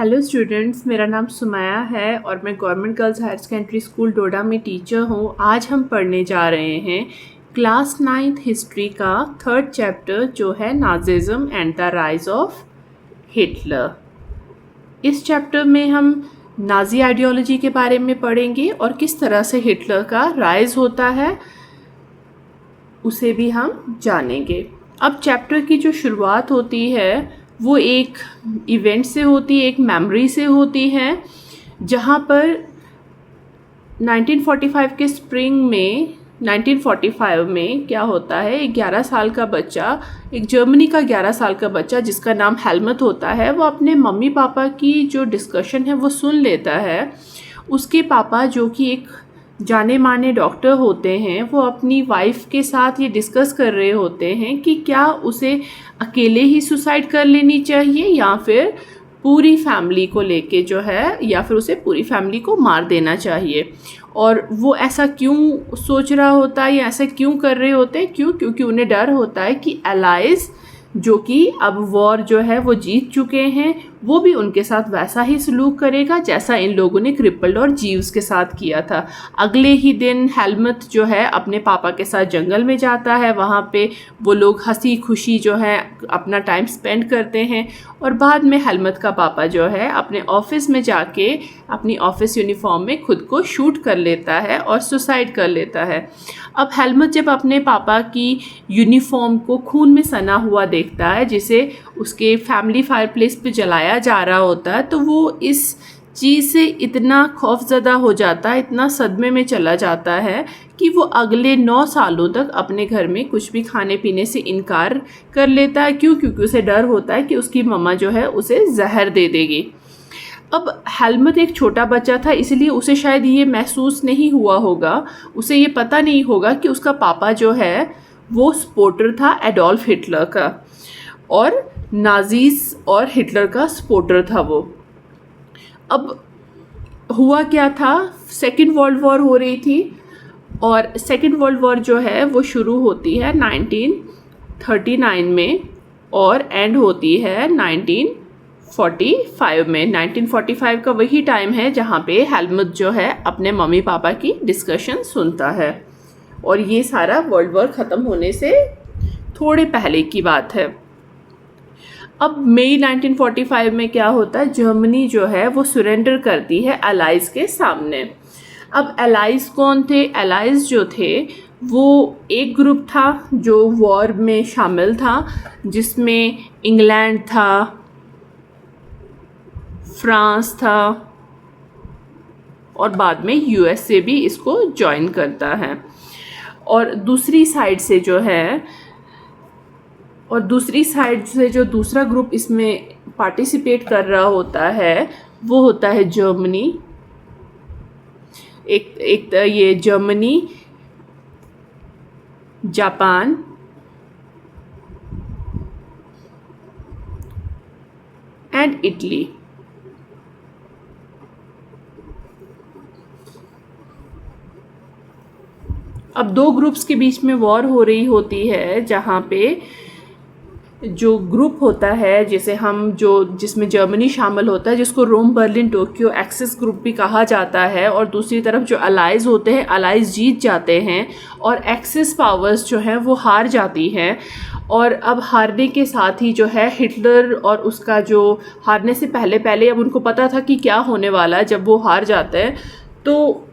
Hello students, मेरा नाम सुमैया है और मैं government girls higher secondary school Doda में टीचर हूँ। आज हम पढ़ने जा रहे हैं क्लास 9th हिस्ट्री का 3rd चैप्टर जो है Nazism and the rise of Hitler. इस चैप्टर में हम नाजी आइडियोलॉजी के बारे में पढ़ेंगे और किस तरह से हिटलर का राइज होता है उसे भी हम जानेंगे। अब चैप्टर की जो शुरुआत होती है वो एक इवेंट से होती है, एक मेमोरी से होती है, जहाँ पर 1945 के स्प्रिंग में 1945 में क्या होता है, एक 11 साल का बच्चा, एक जर्मनी का 11 साल का बच्चा जिसका नाम हेलमट होता है, वो अपने मम्मी पापा की जो डिस्कशन है वो सुन लेता है। उसके पापा जो कि एक जाने माने डॉक्टर होते हैं, वो अपनी वाइफ के साथ ये डिस्कस कर रहे होते हैं कि क्या उसे अकेले ही सुसाइड कर लेनी चाहिए या फिर पूरी फैमिली को लेके जो है, या फिर उसे पूरी फैमिली को मार देना चाहिए। और वो ऐसा क्यों सोच रहा होता है या ऐसा क्यों कर रहे होते हैं? क्योंकि उन्हें डर होता है कि एलाइज जो कि अब वॉर जो है वो जीत चुके हैं, वो भी उनके साथ वैसा ही सलूक करेगा जैसा इन लोगों ने क्रिपल्ड और जीव्स के साथ किया था। अगले ही दिन हेलमट जो है अपने पापा के साथ जंगल में जाता है। वहाँ पे वो लोग हंसी खुशी जो है अपना टाइम स्पेंड करते हैं और बाद में हेलमट का पापा जो है अपने ऑफिस में जाके अपनी ऑफिस यूनिफॉर्म में खुद को शूट कर लेता है और सुसाइड कर लेता है। अब हेलमट जब अपने पापा की यूनिफॉर्म को खून में सना हुआ देखता है जिसे उसके फैमिली फायरप्लेस पे जलाया जा रहा होता है, तो वो इस चीज़ से इतना खौफज़दा हो जाता है, इतना सदमे में चला जाता है कि वो अगले 9 सालों तक अपने घर में कुछ भी खाने पीने से इनकार कर लेता है। क्योंकि उसे डर होता है कि उसकी मम्मा जो है उसे जहर दे देगी। अब हेलमट एक छोटा बच्चा था, इसलिए उसे शायद ये महसूस नहीं हुआ होगा, उसे ये पता नहीं होगा कि उसका पापा जो है वो सपोर्टर था एडोल्फ हिटलर का और नाजीज और हिटलर का सपोर्टर था वो। अब हुआ क्या था, सेकेंड वर्ल्ड वॉर हो रही थी और सेकेंड वर्ल्ड वॉर जो है वो शुरू होती है 1939 में और एंड होती है 1945 में। 1945 का वही टाइम है जहाँ पे हेलमट जो है अपने मम्मी पापा की डिस्कशन सुनता है और ये सारा वर्ल्ड वॉर ख़त्म होने से थोड़े पहले की बात है। अब मई 1945 में क्या होता है, जर्मनी जो है वो सरेंडर करती है एलाइज के सामने। अब एलाइज कौन थे? एलाइज जो थे वो एक ग्रुप था जो वॉर में शामिल था, जिसमें इंग्लैंड था, फ्रांस था और बाद में यूएसए भी इसको ज्वाइन करता है। और दूसरी साइड से जो दूसरा ग्रुप इसमें पार्टिसिपेट कर रहा होता है वो होता है जर्मनी। एक ये जर्मनी, जापान, एंड इटली। अब दो ग्रुप्स के बीच में वॉर हो रही होती है, जहाँ पे जो ग्रुप होता है जिसमें जर्मनी शामिल होता है, जिसको Rome Berlin Tokyo axis group भी कहा जाता है, और दूसरी तरफ जो अलाइज होते हैं, अलाइज जीत जाते हैं और एक्सिस पावर्स जो हैं वो हार जाती हैं। और अब हारने के साथ ही जो है हिटलर और उसका जो हारने से पहले अब उनको पता था कि क्या होने वाला है। जब वो हार जाते हैं तो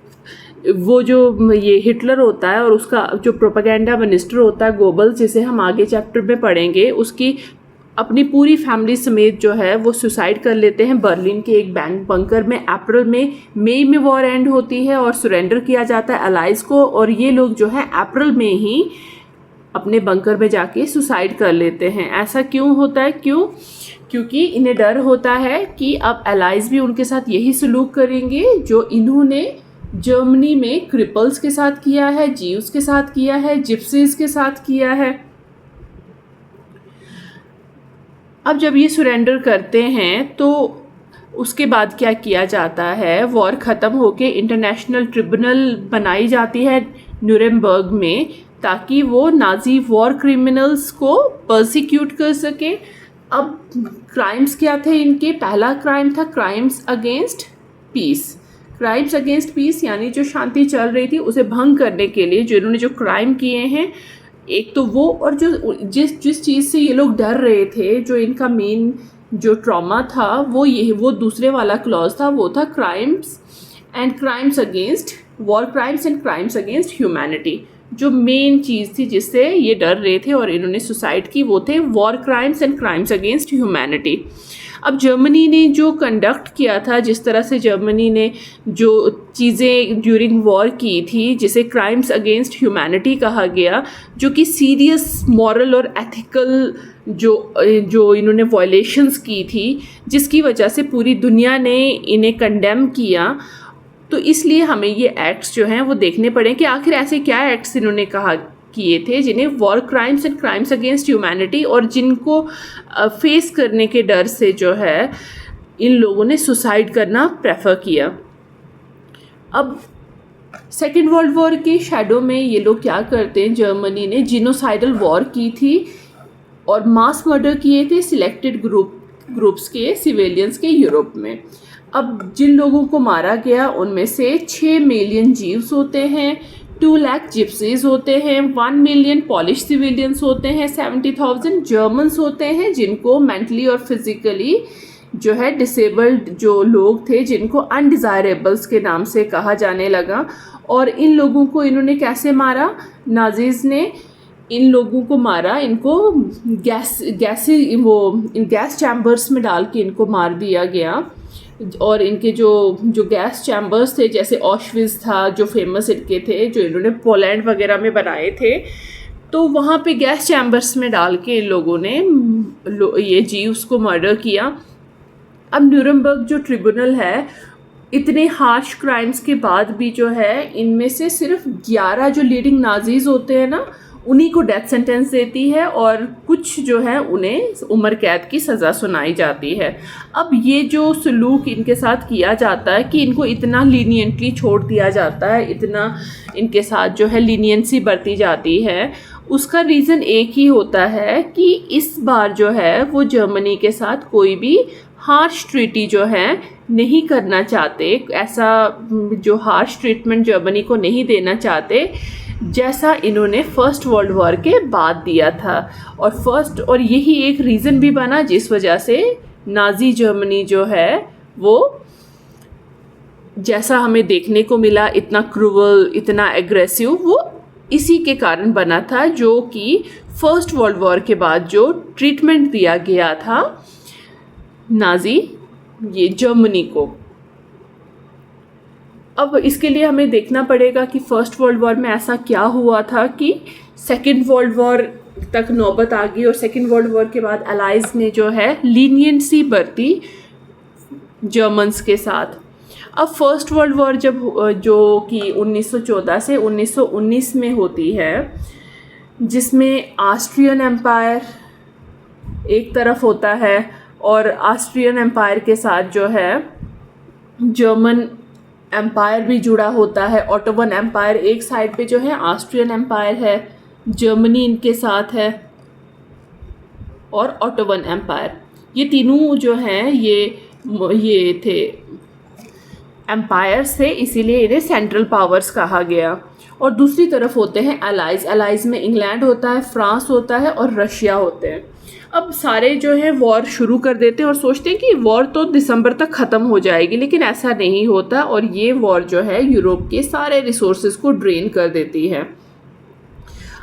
वो जो ये हिटलर होता है और उसका जो प्रोपेगेंडा मिनिस्टर होता है गोबल्स, जिसे हम आगे चैप्टर में पढ़ेंगे, उसकी अपनी पूरी फैमिली समेत जो है वो सुसाइड कर लेते हैं बर्लिन के एक बंकर में। अप्रैल में मई में वॉर एंड होती है और सरेंडर किया जाता है अलाइज को, और ये लोग जो है अप्रैल में ही अपने बंकर में जाके सुसाइड कर लेते हैं। ऐसा क्यों होता है? क्योंकि इन्हें डर होता है कि अब अलाइज भी उनके साथ यही सलूक करेंगे जो इन्होंने जर्मनी में क्रिपल्स के साथ किया है, जीव्स के साथ किया है, जिप्सीज के साथ किया है। अब जब ये सरेंडर करते हैं तो उसके बाद क्या किया जाता है, वॉर ख़त्म होके इंटरनेशनल ट्रिब्यूनल बनाई जाती है न्यूरेमबर्ग में, ताकि वो नाजी वॉर क्रिमिनल्स को पर्सिक्यूट कर सके अब क्राइम्स क्या थे इनके? पहला क्राइम था crimes against peace. Crimes against peace यानी जो शांति चल रही थी उसे भंग करने के लिए जो इन्होंने जो क्राइम किए हैं, एक तो वो, और जो जिस चीज़ से ये लोग डर रहे थे, जो इनका मेन जो ट्रॉमा था वो दूसरे वाला क्लॉज था, वो था crimes and crimes against war crimes and crimes against humanity. जो मेन चीज़ थी जिससे ये डर रहे थे और इन्होंने सुसाइड की, वो थे war crimes and crimes against humanity. अब जर्मनी ने जो कंडक्ट किया था, जिस तरह से जर्मनी ने जो चीज़ें ड्यूरिंग वॉर की थी, जिसे क्राइम्स अगेंस्ट ह्यूमैनिटी कहा गया, जो कि सीरियस मॉरल और एथिकल जो इन्होंने वायलेशंस की थी, जिसकी वजह से पूरी दुनिया ने इन्हें कंडेम किया। तो इसलिए हमें ये एक्ट्स जो हैं वो देखने पड़े कि आखिर ऐसे क्या एक्ट्स इन्होंने कहा किए थे जिन्हें war crimes and crimes against humanity, और जिनको फेस करने के डर से जो है इन लोगों ने सुसाइड करना प्रेफर किया। अब सेकेंड वर्ल्ड वॉर के शैडो में ये लोग क्या करते हैं, जर्मनी ने जिनोसाइडल वॉर की थी और मास मर्डर किए थे सिलेक्टेड ग्रुप्स के सिविलियंस के यूरोप में। अब जिन लोगों को मारा गया उनमें से 6 मिलियन जीव्स होते हैं, 2 लाख जिप्सीज होते हैं, 1 मिलियन पॉलिश सिविलियंस होते हैं, 70,000 जर्मन्स होते हैं जिनको मेंटली और फिजिकली जो है डिसेबल्ड जो लोग थे, जिनको अनडिज़ायरेबल्स के नाम से कहा जाने लगा। और इन लोगों को इन्होंने कैसे मारा? नाजीज़ ने इन लोगों को मारा, इनको गैस चैम्बर्स में डाल के इनको मार दिया गया। और इनके जो गैस चैम्बर्स थे, जैसे ऑशविट्ज़ था जो फेमस इनके थे, जो इन्होंने पोलैंड वगैरह में बनाए थे, तो वहाँ पे गैस चैम्बर्स में डाल के इन लोगों ने ये जीव्स को मर्डर किया। अब न्यूरमबर्ग जो ट्रिब्यूनल है, इतने हार्श क्राइम्स के बाद भी जो है इनमें से सिर्फ 11 जो लीडिंग नाजीज़ होते हैं ना, उन्हीं को डेथ सेंटेंस देती है और कुछ जो है उन्हें उम्र कैद की सज़ा सुनाई जाती है। अब ये जो सलूक इनके साथ किया जाता है कि इनको इतना लीनियंटली छोड़ दिया जाता है, इतना इनके साथ जो है लीनियंसी बरती जाती है, उसका रीज़न एक ही होता है कि इस बार जो है वो जर्मनी के साथ कोई भी हार्श ट्रीटी जो है नहीं करना चाहते, ऐसा जो हार्श ट्रीटमेंट जर्मनी को नहीं देना चाहते जैसा इन्होंने फर्स्ट वर्ल्ड वॉर के बाद दिया था। और यही एक रीज़न भी बना जिस वजह से नाजी जर्मनी जो है वो जैसा हमें देखने को मिला, इतना क्रूवल, इतना एग्रेसिव, वो इसी के कारण बना था, जो कि फर्स्ट वर्ल्ड वॉर के बाद जो ट्रीटमेंट दिया गया था नाजी ये जर्मनी को। अब इसके लिए हमें देखना पड़ेगा कि फ़र्स्ट वर्ल्ड वॉर में ऐसा क्या हुआ था कि सेकेंड वर्ल्ड वॉर तक नौबत आ गई और सेकेंड वर्ल्ड वॉर के बाद अलाइज ने जो है लीनियंसी बरती जर्मन्स के साथ। अब फर्स्ट वर्ल्ड वॉर जब जो कि 1914 से 1919 में होती है, जिसमें ऑस्ट्रियन एम्पायर एक तरफ होता है और ऑस्ट्रियन एम्पायर के साथ जो है जर्मन एम्पायर भी जुड़ा होता है। ऑटोमन एम्पायर एक साइड पे जो है ऑस्ट्रियन एम्पायर है, जर्मनी इनके साथ है, और ऑटोमन एम्पायर, ये तीनों जो हैं ये थे एम्पायर्स थे, इसीलिए इन्हें सेंट्रल पावर्स कहा गया। और दूसरी तरफ होते हैं अलाइज। अलाइज में इंग्लैंड होता है, फ्रांस होता है और रशिया होते हैं। अब सारे जो है वॉर शुरू कर देते हैं और सोचते हैं कि वॉर तो दिसंबर तक ख़त्म हो जाएगी, लेकिन ऐसा नहीं होता और ये वॉर जो है यूरोप के सारे रिसोर्सेज को ड्रेन कर देती है।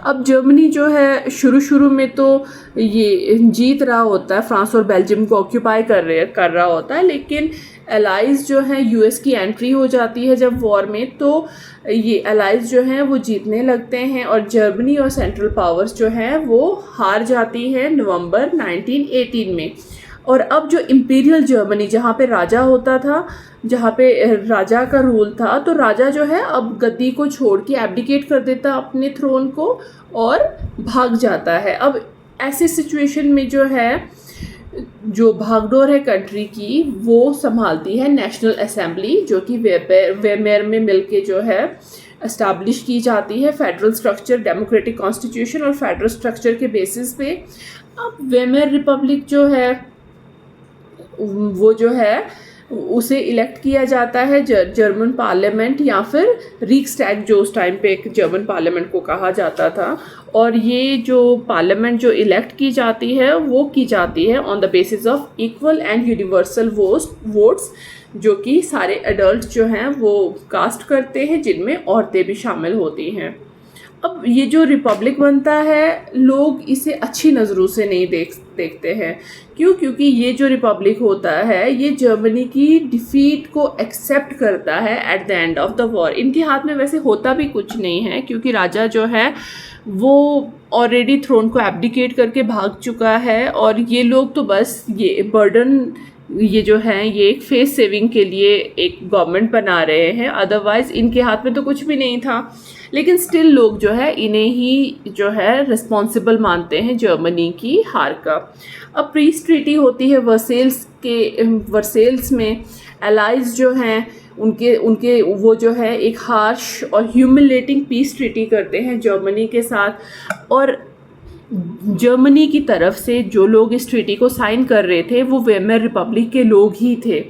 अब जर्मनी जो है शुरू में तो ये जीत रहा होता है, फ्रांस और बेल्जियम को ऑक्यूपाई कर रहा होता है, लेकिन एलाइज जो है यूएस की एंट्री हो जाती है जब वॉर में, तो ये एलाइज जो हैं वो जीतने लगते हैं और जर्मनी और सेंट्रल पावर्स जो हैं वो हार जाती हैं नवंबर 1918 में। और अब जो इम्पीरियल जर्मनी, जहाँ पे राजा होता था, जहाँ पे राजा का रूल था, तो राजा जो है अब गद्दी को छोड़ के एब्डिकेट कर देता अपने थ्रोन को और भाग जाता है। अब ऐसे सिचुएशन में जो है जो भागदौड़ है कंट्री की, वो संभालती है नेशनल असेंबली, जो कि वेमेर में मिलके जो है एस्टैब्लिश की जाती है। फेडरल स्ट्रक्चर, डेमोक्रेटिक कॉन्स्टिट्यूशन और फेडरल स्ट्रक्चर के बेसिस पे अब वेमर रिपब्लिक जो है वो जो है उसे इलेक्ट किया जाता है जर्मन पार्लियामेंट या फिर रीक्सटैग, जो उस टाइम पे एक जर्मन पार्लियामेंट को कहा जाता था। और ये जो पार्लियामेंट जो इलेक्ट की जाती है वो की जाती है on the basis of equal and universal votes, जो कि सारे एडल्ट जो हैं वो कास्ट करते हैं, जिनमें औरतें भी शामिल होती हैं। अब ये जो रिपब्लिक बनता है, लोग इसे अच्छी नज़रों से नहीं देखते हैं। क्यों? क्योंकि ये जो रिपब्लिक होता है ये जर्मनी की डिफीट को एक्सेप्ट करता है at the end of the war. इनके हाथ में वैसे होता भी कुछ नहीं है, क्योंकि राजा जो है वो ऑलरेडी थ्रोन को एब्डिकेट करके भाग चुका है, और ये लोग तो बस ये बर्डन, ये जो है ये एक फेस सेविंग के लिए एक गवर्नमेंट बना रहे हैं। अदरवाइज़ इनके हाथ में तो कुछ भी नहीं था, लेकिन स्टिल लोग जो है इन्हें ही जो है रिस्पॉन्सिबल मानते हैं जर्मनी की हार का। अब पीस ट्रीटी होती है वर्सेल्स में। एलाइज जो हैं उनके वो जो है एक हार्श और ह्यूमिलेटिंग पीस ट्रीटी करते हैं जर्मनी के साथ। और जर्मनी की तरफ से जो लोग इस ट्रीटी को साइन कर रहे थे वो वेमर रिपब्लिक के लोग ही थे।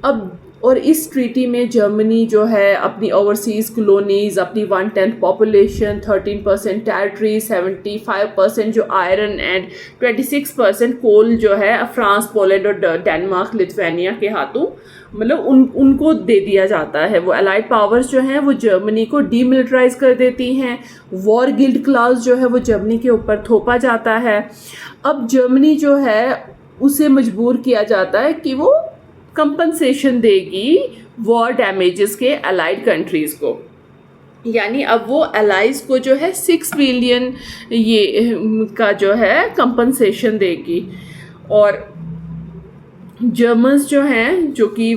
अब और इस ट्रीटी में जर्मनी जो है अपनी ओवरसीज़ कॉलोनीज़, अपनी 1/10 पॉपुलेशन, 13% टेरिटरी, 75% जो आयरन एंड 26% कोल जो है फ्रांस, पोलैंड और डेनमार्क, लिथुआनिया के हाथों मतलब उनको दे दिया जाता है। वो अलाइड पावर्स जो हैं वो जर्मनी को डीमिलिटराइज कर देती हैं। वॉर गिल्ड क्लास जो है वो जर्मनी के ऊपर थोपा जाता है। अब जर्मनी जो है उसे मजबूर किया जाता है कि वो कंपनसेशन देगी वॉर डैमेजेस के अलाइड कंट्रीज़ को। यानी अब वो अलाइज को जो है 6 बिलियन ये का जो है कंपनसेशन देगी। और जर्मन्स जो हैं, जो कि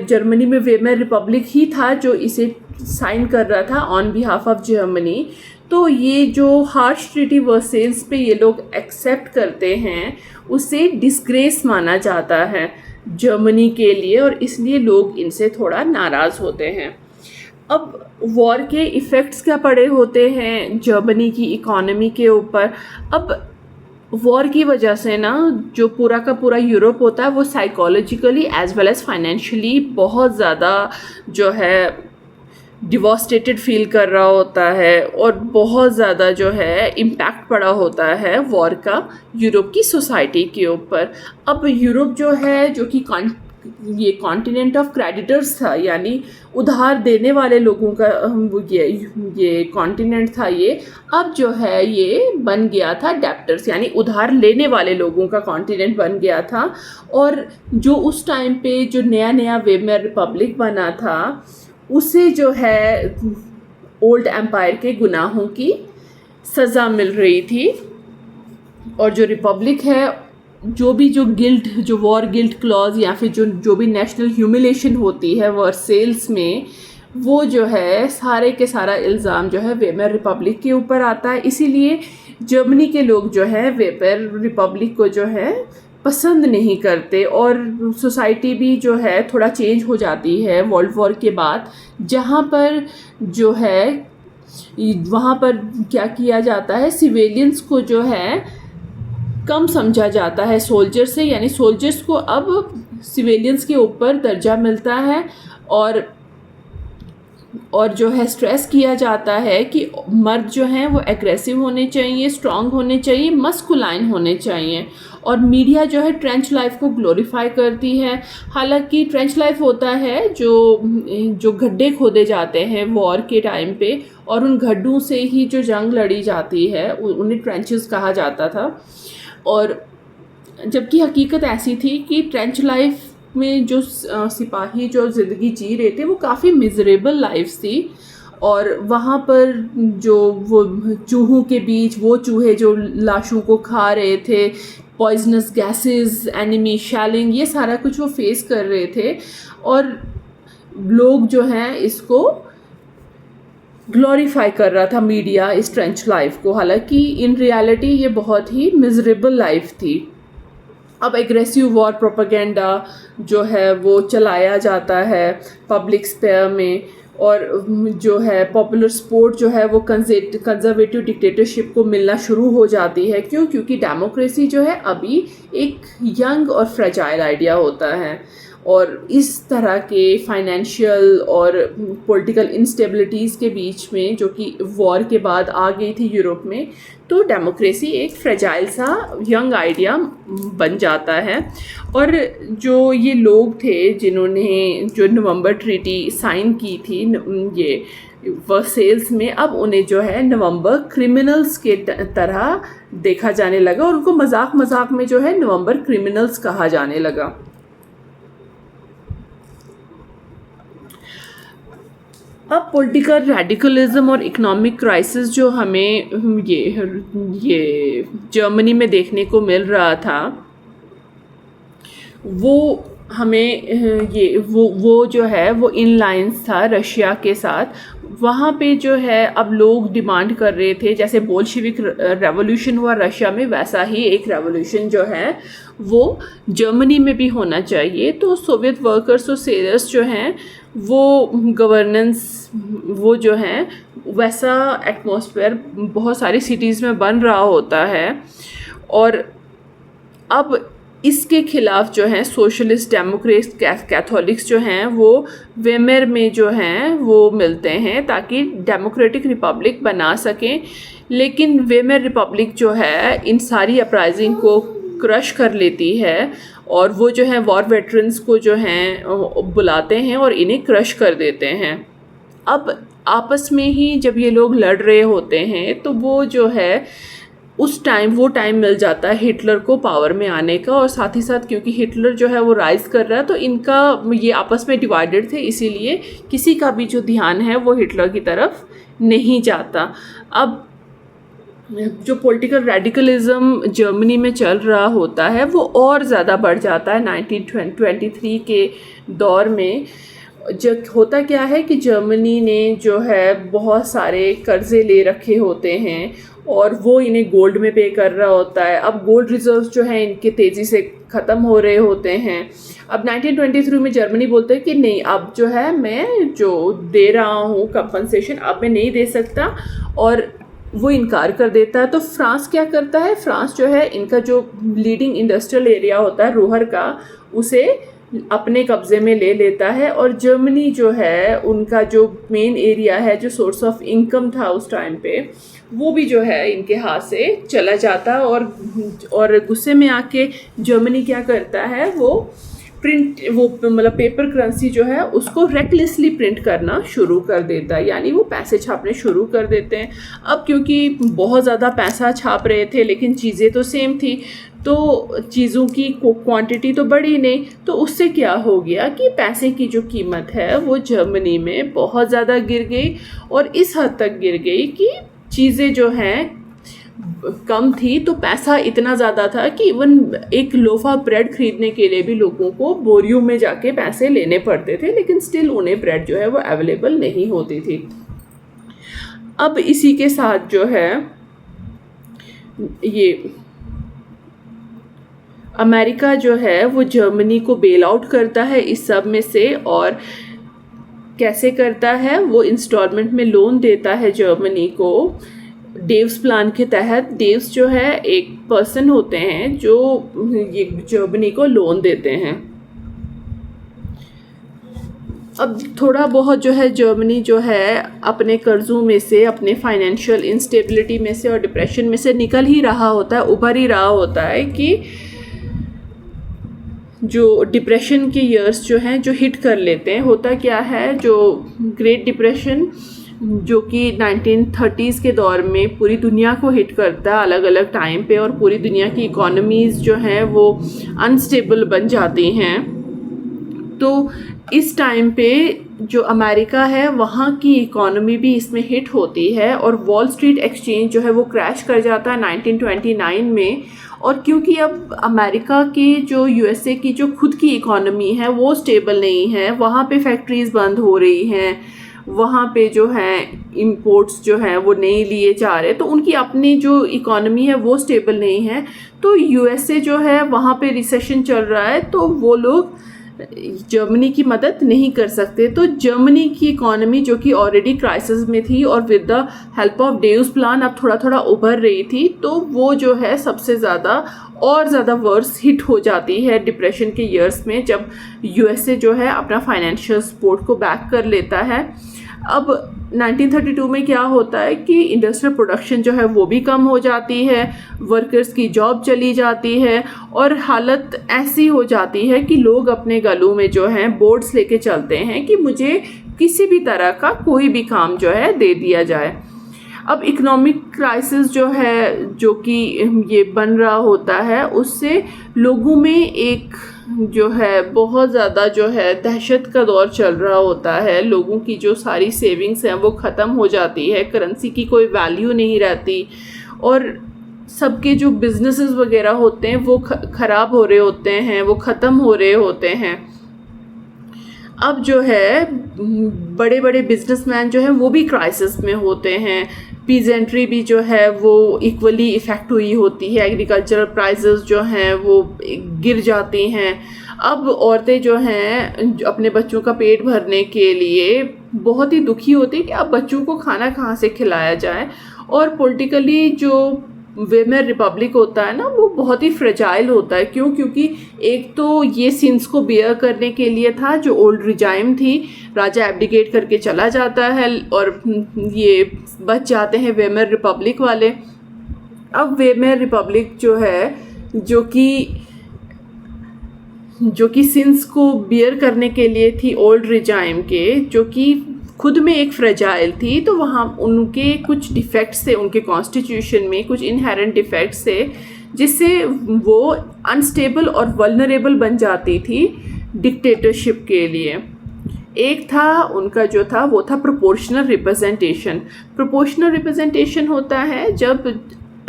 जर्मनी में वेमर रिपब्लिक ही था जो इसे साइन कर रहा था ऑन बिहाफ ऑफ जर्मनी, तो ये जो हार्श ट्रीटी वर्सेल्स पे ये लोग एक्सेप्ट करते हैं उसे डिस्ग्रेस माना जाता है जर्मनी के लिए, और इसलिए लोग इनसे थोड़ा नाराज़ होते हैं। अब वॉर के इफ़ेक्ट्स क्या पड़े होते हैं जर्मनी की इकॉनमी के ऊपर। अब वॉर की वजह से ना जो पूरा का पूरा यूरोप होता है वो psychologically as well as financially बहुत ज़्यादा जो है डिवास्टेटेड फील कर रहा होता है, और बहुत ज़्यादा जो है इम्पैक्ट पड़ा होता है वॉर का यूरोप की सोसाइटी के ऊपर। अब यूरोप जो है, जो कि ये कॉन्टिनेंट ऑफ क्रेडिटर्स था, यानी उधार देने वाले लोगों का ये कॉन्टिनेंट था, ये अब जो है ये बन गया था डेप्टर्स, यानी उधार लेने वाले लोगों का कॉन्टिनेंट बन गया था। और जो उस टाइम पे जो नया नया वेमर रिपब्लिक बना था उसे जो है ओल्ड एम्पायर के गुनाहों की सज़ा मिल रही थी। और जो रिपब्लिक है, जो वॉर गिल्ट क्लॉज या फिर जो भी नेशनल ह्यूमिलेशन होती है वर्सेल्स में, वो जो है सारे के सारा इल्ज़ाम जो है वेमर रिपब्लिक के ऊपर आता है। इसीलिए जर्मनी के लोग जो है वेमर रिपब्लिक को जो है पसंद नहीं करते, और सोसाइटी भी जो है थोड़ा चेंज हो जाती है वर्ल्ड वॉर के बाद, जहाँ पर जो है वहाँ पर क्या किया जाता है, सिविलियंस को जो है कम समझा जाता है सोल्जर से, यानी सोल्जर्स को अब सिविलियंस के ऊपर दर्जा मिलता है। और जो है स्ट्रेस किया जाता है कि मर्द जो हैं वो एग्रेसिव होने चाहिए, स्ट्रांग होने चाहिए, मस्कुलाइन होने चाहिए। और मीडिया जो है ट्रेंच लाइफ को ग्लोरीफाई करती है। हालांकि ट्रेंच लाइफ होता है जो गड्ढे खोदे जाते हैं वॉर के टाइम पे, और उन गड्ढों से ही जो जंग लड़ी जाती है उन्हें ट्रेंचेस कहा जाता था। और जबकि हकीकत ऐसी थी कि ट्रेंच लाइफ में जो सिपाही जो ज़िंदगी जी रहे थे वो काफ़ी मिजरेबल लाइफ थी। और वहाँ पर जो वो चूहों के बीच वो चूहे जो लाशों को खा रहे थे, पॉइजनस गैसेस, एनिमी शेलिंग, ये सारा कुछ वो फेस कर रहे थे। और लोग जो हैं इसको ग्लोरीफाई कर रहा था मीडिया इस ट्रेंच लाइफ को, हालांकि इन रियलिटी ये बहुत ही मिजरेबल लाइफ थी। अब एग्रेसिव वॉर प्रोपेगेंडा जो है वो चलाया जाता है पब्लिक स्पेयर में, और जो है पॉपुलर स्पोर्ट जो है वो कंजर्वेटिव डिक्टेटरशिप को मिलना शुरू हो जाती है। क्यों? क्योंकि डेमोक्रेसी जो है अभी एक यंग और फ्रेजाइल आइडिया होता है, और इस तरह के फाइनेंशियल और पॉलिटिकल इंस्टेबिलिटीज़ के बीच में जो कि वॉर के बाद आ गई थी यूरोप में, तो डेमोक्रेसी एक फ्रेजाइल सा यंग आइडिया बन जाता है। और जो ये लोग थे जिन्होंने जो नवंबर ट्रीटी साइन की थी ये वर्सेल्स में, अब उन्हें जो है नवंबर क्रिमिनल्स के तरह देखा जाने लगा, और उनको मजाक मजाक में जो है नवंबर क्रिमिनल्स कहा जाने लगा। अब पॉलिटिकल रेडिकलिज्म और इकोनॉमिक क्राइसिस जो हमें ये जर्मनी में देखने को मिल रहा था, वो हमें वो जो है वो इन लाइन्स था रशिया के साथ। वहाँ पे जो है अब लोग डिमांड कर रहे थे, जैसे बोल्शेविक रेवोल्यूशन हुआ रशिया में, वैसा ही एक रेवोल्यूशन जो है वो जर्मनी में भी होना चाहिए। तो सोवियत वर्कर्स और सेलर्स जो हैं वो गवर्नेंस वो जो हैं वैसा एटमॉस्फेयर बहुत सारी सिटीज़ में बन रहा होता है। और अब इसके खिलाफ जो हैं सोशलिस्ट डेमोक्रेट कैथोलिक्स जो हैं वो वेमर में जो हैं वो मिलते हैं ताकि डेमोक्रेटिक रिपब्लिक बना सकें। लेकिन वेमर रिपब्लिक जो है इन सारी अपराइजिंग को क्रश कर लेती है, और वो जो है वॉर वेटरन्स को जो हैं बुलाते हैं और इन्हें क्रश कर देते हैं। अब आपस में ही जब ये लोग लड़ रहे होते हैं तो वो जो है उस टाइम वो टाइम मिल जाता है हिटलर को पावर में आने का, और साथ ही साथ क्योंकि हिटलर जो है वो राइज़ कर रहा है तो इनका ये आपस में डिवाइडेड थे, इसीलिए किसी का भी जो ध्यान है वो हिटलर की तरफ नहीं जाता। अब जो पॉलिटिकल रेडिकलिज्म जर्मनी में चल रहा होता है वो और ज़्यादा बढ़ जाता है 1923 के दौर में। जो होता क्या है कि जर्मनी ने जो है बहुत सारे कर्ज़े ले रखे होते हैं और वो इन्हें गोल्ड में पे कर रहा होता है। अब गोल्ड रिजर्व्स जो हैं इनके तेज़ी से ख़त्म हो रहे होते हैं। अब 1923 में जर्मनी बोलते हैं कि नहीं, अब जो है मैं जो दे रहा हूँ कंपनसेशन अब मैं नहीं दे सकता, और वो इनकार कर देता है। तो फ्रांस क्या करता है, फ्रांस जो है इनका जो लीडिंग इंडस्ट्रियल एरिया होता है रूहर का, उसे अपने कब्ज़े में ले लेता है, और जर्मनी जो है उनका जो मेन एरिया है जो सोर्स ऑफ इनकम था उस टाइम पे, वो भी जो है इनके हाथ से चला जाता है। और गुस्से में आके जर्मनी क्या करता है, वो मतलब पेपर करेंसी जो है उसको रेकलेसली प्रिंट करना शुरू कर देता है, यानी वो पैसे छापने शुरू कर देते हैं। अब क्योंकि बहुत ज़्यादा पैसा छाप रहे थे लेकिन चीज़ें तो सेम थी, तो चीज़ों की क्वांटिटी तो बढ़ी नहीं, तो उससे क्या हो गया कि पैसे की जो कीमत है वो जर्मनी में बहुत ज़्यादा गिर गई, और इस हद तक गिर गई कि चीज़ें जो हैं कम थी तो पैसा इतना ज़्यादा था कि इवन एक लोफा ब्रेड खरीदने के लिए भी लोगों को बोरियों में जाके पैसे लेने पड़ते थे, लेकिन स्टिल उन्हें ब्रेड जो है वो अवेलेबल नहीं होती थी। अब इसी के साथ जो है ये अमेरिका जो है वो जर्मनी को बेल आउट करता है इस सब में से, और कैसे करता है, वो इंस्टॉलमेंट में लोन देता है जर्मनी को डेव्स प्लान के तहत। डेव्स जो है एक पर्सन होते हैं जो ये जर्मनी को लोन देते हैं। अब थोड़ा बहुत जो है जर्मनी जो है अपने कर्ज़ों में से, अपने फाइनेंशियल इंस्टेबिलिटी में से और डिप्रेशन में से निकल ही रहा होता है, उभर ही रहा होता है कि जो डिप्रेशन के ईयर्स जो हैं जो हिट कर लेते हैं। होता क्या है, जो ग्रेट डिप्रेशन जो कि 1930s के दौर में पूरी दुनिया को हिट करता है अलग अलग टाइम पे, और पूरी दुनिया की इकोनॉमीज़ जो हैं वो अनस्टेबल बन जाती हैं। तो इस टाइम पे जो अमेरिका है वहाँ की इकोनॉमी भी इसमें हिट होती है, और वॉल स्ट्रीट एक्सचेंज जो है वो क्रैश कर जाता है 1929 में। और क्योंकि अब अमेरिका की जो यूएसए की जो खुद की इकोनॉमी है वो स्टेबल नहीं है, वहाँ पे फैक्ट्रीज़ बंद हो रही हैं, वहाँ पे जो है इंपोर्ट्स जो हैं वो नहीं लिए जा रहे, तो उनकी अपनी जो इकोनॉमी है वो स्टेबल नहीं है। तो यूएसए जो है वहाँ पे रिसेशन चल रहा है, तो वो लोग जर्मनी की मदद नहीं कर सकते। तो जर्मनी की इकॉनमी जो कि ऑलरेडी क्राइसिस में थी और with the help of Dawes plan अब थोड़ा थोड़ा उभर रही थी, तो वो जो है सबसे ज़्यादा और ज़्यादा वर्स हिट हो जाती है डिप्रेशन के ईयर्स में, जब यूएसए जो है अपना फाइनेंशियल सपोर्ट को बैक कर लेता है। अब 1932 में क्या होता है कि इंडस्ट्रियल प्रोडक्शन जो है वो भी कम हो जाती है, वर्कर्स की जॉब चली जाती है और हालत ऐसी हो जाती है कि लोग अपने गलों में जो है बोर्ड्स लेके चलते हैं कि मुझे किसी भी तरह का कोई भी काम जो है दे दिया जाए। अब इकोनॉमिक क्राइसिस जो है, जो कि ये बन रहा होता है, उससे लोगों में एक जो है बहुत ज़्यादा जो है दहशत का दौर चल रहा होता है। लोगों की जो सारी सेविंग्स हैं वो ख़त्म हो जाती है, करेंसी की कोई वैल्यू नहीं रहती और सबके जो बिजनेसेस वगैरह होते हैं वो ख़राब हो रहे होते हैं, वो ख़त्म हो रहे होते हैं। अब जो है बड़े बड़े बिजनेसमैन जो हैं वो भी क्राइसिस में होते हैं, पीजेंट्री भी जो है वो इक्वली इफ़ेक्ट हुई होती है, एग्रीकल्चरल प्राइसेस जो हैं वो गिर जाती हैं। अब औरतें जो हैं अपने बच्चों का पेट भरने के लिए बहुत ही दुखी होती है कि अब बच्चों को खाना कहाँ से खिलाया जाए। और पॉलिटिकली जो वेमर रिपब्लिक होता है ना, वो बहुत ही फ्रेजाइल होता है। क्यों? क्योंकि एक तो ये सिंस को बेयर करने के लिए था जो ओल्ड रिजाइम थी, राजा एब्डिकेट करके चला जाता है और ये बच जाते हैं वेमर रिपब्लिक वाले। अब वेमर रिपब्लिक जो है जो कि सिंस को बियर करने के लिए थी ओल्ड रिजाइम के, जो कि खुद में एक फ्रेजाइल थी, तो वहाँ उनके कुछ डिफेक्ट्स थे, उनके कॉन्स्टिट्यूशन में कुछ इनहेरेंट डिफेक्ट्स थे जिससे वो अनस्टेबल और वल्नरेबल बन जाती थी डिक्टेटरशिप के लिए। एक था उनका जो था वो था प्रोपोर्शनल रिप्रेजेंटेशन। प्रोपोर्शनल रिप्रेजेंटेशन होता है जब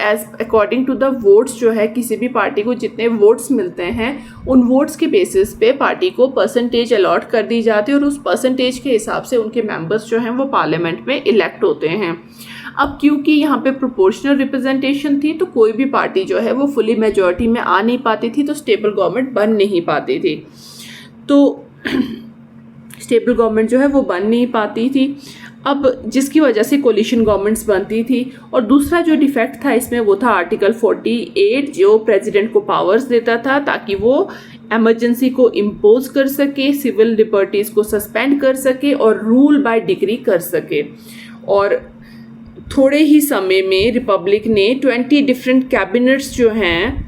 as according to the votes जो है किसी भी पार्टी को जितने वोट्स मिलते हैं उन वोट्स के बेसिस पे पार्टी को परसेंटेज अलॉट कर दी जाती है और उस परसेंटेज के हिसाब से उनके मेंबर्स जो हैं वो पार्लियामेंट में इलेक्ट होते हैं। अब क्योंकि यहाँ पे प्रोपोर्शनल रिप्रेजेंटेशन थी तो कोई भी पार्टी जो है वो फुली मेजॉरिटी में आ नहीं पाती थी, तो स्टेबल गवर्नमेंट बन नहीं पाती थी। तो स्टेबल गवर्नमेंट जो है वो बन नहीं पाती थी, अब जिसकी वजह से कोलिशन गवर्नमेंट्स बनती थी। और दूसरा जो डिफेक्ट था इसमें वो था आर्टिकल 48 जो प्रेसिडेंट को पावर्स देता था ताकि वो एमरजेंसी को इम्पोज कर सके, सिविल लिबर्टीज़ को सस्पेंड कर सके और रूल बाय डिक्री कर सके। और थोड़े ही समय में रिपब्लिक ने 20 डिफरेंट कैबिनेट्स जो हैं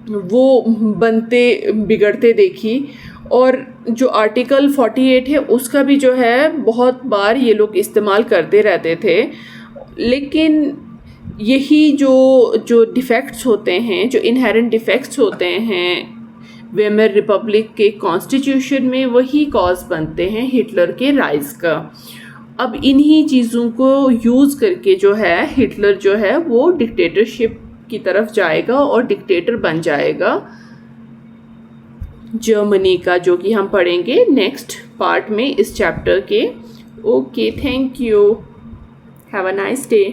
वो बनते बिगड़ते देखी। और जो आर्टिकल 48 है उसका भी जो है बहुत बार ये लोग इस्तेमाल करते रहते थे, लेकिन यही जो डिफेक्ट्स होते हैं, जो इनहेरेंट डिफेक्ट्स होते हैं वेमर रिपब्लिक के कॉन्स्टिट्यूशन में, वही कॉज बनते हैं हिटलर के राइज का। अब इन्हीं चीज़ों को यूज़ करके जो है हिटलर जो है वो डिक्टेटरशिप की तरफ जाएगा और डिक्टेटर बन जाएगा जर्मनी का, जो कि हम पढ़ेंगे नेक्स्ट पार्ट में इस चैप्टर के। Okay, thank you, have a nice day.